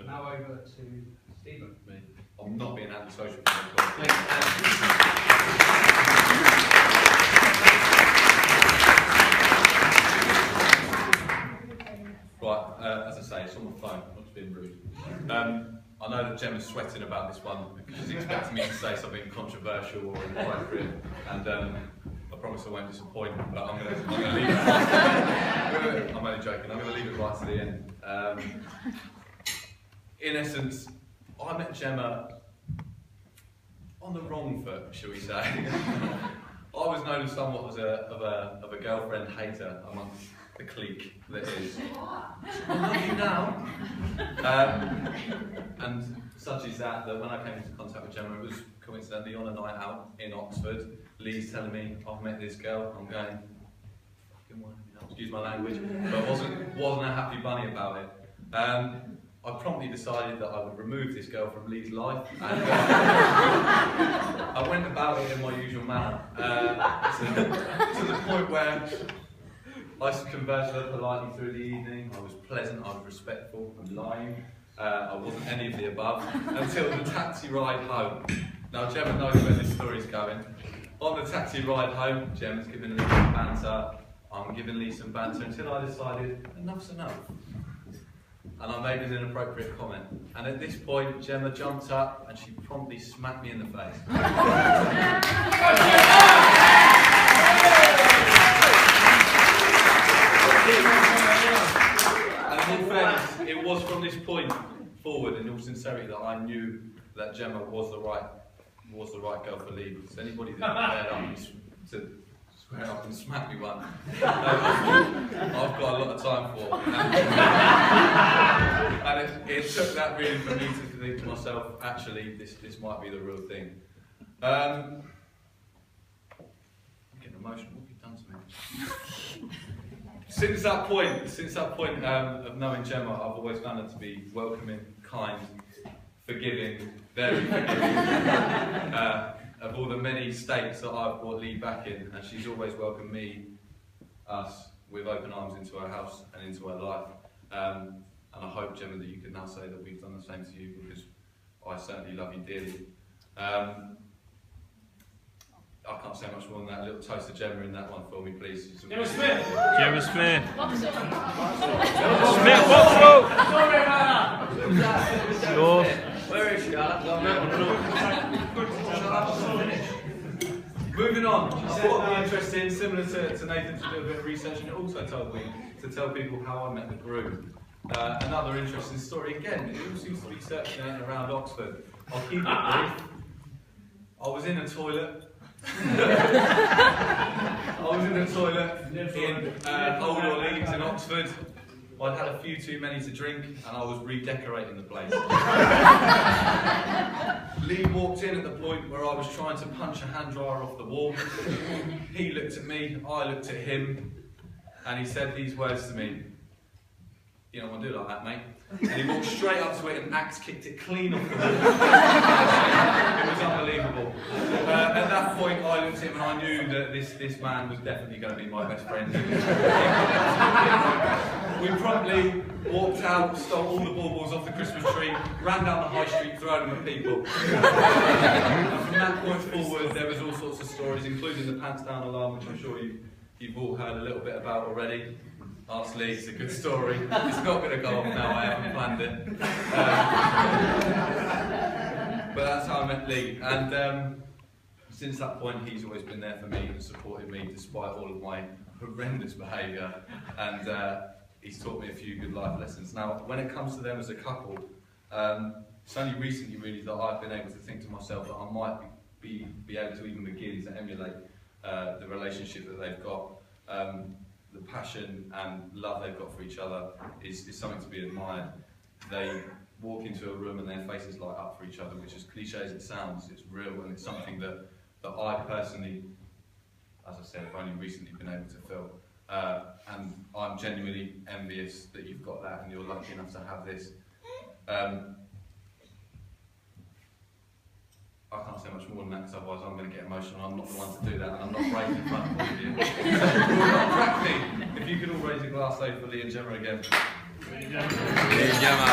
Now over to Stephen. I'm not being antisocial. Right, as I say, it's on my phone, not just being rude. I know that Gemma's sweating about this one because she's expecting me to say something controversial or inappropriate, and I promise I won't disappoint, but I'm going to leave it. I'm only joking, I'm going to leave it right to the end. In essence, I met Gemma on the wrong foot, shall we say. I was known as somewhat of a girlfriend hater amongst the clique that is. I love you now. And such is that when I came into contact with Gemma, it was coincidentally on a night out in Oxford. Lee's telling me, I've met this girl. I'm going, excuse my language, but wasn't a happy bunny about it. I promptly decided that I would remove this girl from Lee's life, and I went about it in my usual manner, to the point where I conversed with her politely through the evening. I was pleasant, I was respectful, I'm lying, I wasn't any of the above, until the taxi ride home. Now Gemma knows where this story's going. On the taxi ride home, Gemma's giving Lee some banter, I'm giving Lee some banter, until I decided enough's enough. And I made an inappropriate comment. And at this point, Gemma jumped up and she promptly smacked me in the face. And in fairness, it was from this point forward, in all sincerity, that I knew that Gemma was the right girl for Lee. Because anybody that dared up to square up and smack me one, I've got a lot of time for. And it took that really for me to think to myself, actually, this might be the real thing. I'm getting emotional. What have you done to me? Since that point of knowing Gemma, I've always found her to be welcoming, kind, forgiving, very forgiving. Of all the many states that I've brought Lee back in, and she's always welcomed us, with open arms into her house and into her life. And I hope, Gemma, that you can now say that we've done the same to you, because I certainly love you dearly. I can't say much more than that. A little toast to Gemma in that one for me, please. Gemma Smith! Gemma Smith! Smith, Vauxhall! Sorry about that! Yours. Where is she? Moving on, I thought it'd be interesting, similar to Nathan, to do a bit of research, and it also told me to tell people how I met the groom. Another interesting story, again, it all seems to be circulating around Oxford. I'll keep it brief. I was in a toilet. in Old Orleans in Oxford. I'd had a few too many to drink, and I was redecorating the place. Lee walked in at the point where I was trying to punch a hand dryer off the wall. He looked at me, I looked at him, and he said these words to me: "You don't want to do it like that, mate." And he walked straight up to it and axe kicked it clean off the wall. It was unbelievable. At that point, I looked at him and I knew that this man was definitely going to be my best friend. We promptly walked out, stole all the baubles off the Christmas tree, ran down the high street throwing them at people. And from that point forward, there was all sorts of stories, including the pants down alarm, which I'm sure you've all heard a little bit about already. Ask Lee, it's a good story. It's not going to go off now, I haven't planned it. But that's how I met Lee. And since that point, he's always been there for me and supported me despite all of my horrendous behaviour. And he's taught me a few good life lessons. Now, when it comes to them as a couple, it's only recently really that I've been able to think to myself that I might be able to even begin to emulate the relationship that they've got. The passion and love they've got for each other is something to be admired. They walk into a room and their faces light up for each other, which, as cliche as it sounds, it's real, and it's something that I personally, as I said, have only recently been able to feel. And I'm genuinely envious that you've got that and you're lucky enough to have this. I can't say much more than that, because otherwise I'm going to get emotional. I'm not the one to do that, and I'm not brave in front of all of you. Crack me. If you could all raise a glass over for Lee and Gemma again. Lee and Gemma.